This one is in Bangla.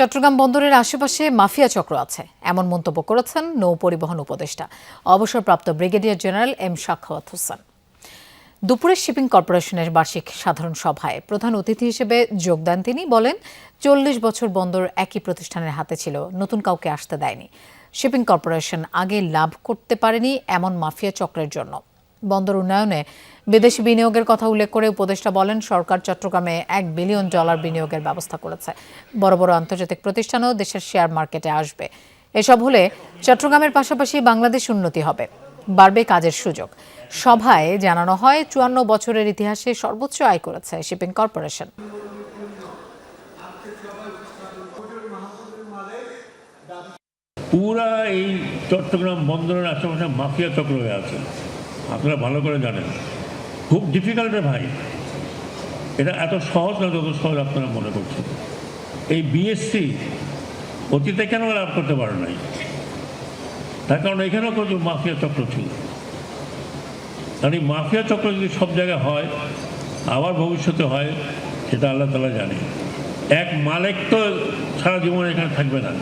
চট্টগ্রাম বন্দরের আশেপাশে মাফিয়া চক্র আছে এমন মন্তব্য করেছেন নৌ পরিবহন উপদেষ্টা অবসরপ্রাপ্ত brigadier general M Sakhawat Hossain. দুপুরে শিপিং কর্পোরেশনের বার্ষিক সাধারণ সভায় প্রধান অতিথি হিসেবে যোগ দেন তিনি। বলেন, ৪০ বছর বন্দর একই প্রতিষ্ঠানের হাতে ছিল, নতুন কাউকে আসতে দেয়নি। শিপিং কর্পোরেশন আগে লাভ করতে পারেনি এমন মাফিয়া চক্রের জন্য। বন্দর উন্নয়নে বিদেশি বিনিয়োগের কথা উল্লেখ করে উপদেষ্টা বলেন, সরকার চট্টগ্রামে $1 বিলিয়ন বিনিয়োগের ব্যবস্থা করেছে। বড় বড় আন্তর্জাতিক প্রতিষ্ঠানও দেশের শেয়ার মার্কেটে আসবে। এসব হলে চট্টগ্রামের পাশাপাশি বাংলাদেশ উন্নতি হবে, বাড়বে কাজের সুযোগ। সভায় জানানো হয়, ৫৪ বছরের ইতিহাসে সর্বোচ্চ আয় করেছে শিপিং কর্পোরেশন। পুরা এই চট্টগ্রাম বন্দরের আশেপাশে মাফিয়া চক্র হয়ে আছে, আপনারা ভালো করে জানেন। খুব ডিফিকাল্ট ভাই, এটা এত সহজ না যত সহজ আপনারা মনে করছেন। এই বিএসসি অতীতে কেন লাভ করতে পারে নাই? তার কারণ এখানেও কিন্তু মাফিয়া চক্র ছিল। কারণ এই মাফিয়া চক্র যদি সব জায়গায় হয়, আবার ভবিষ্যতে হয়, সেটা আল্লাহ তাআলা জানে। এক মালিক তো সারা জীবন এখানে থাকবে না।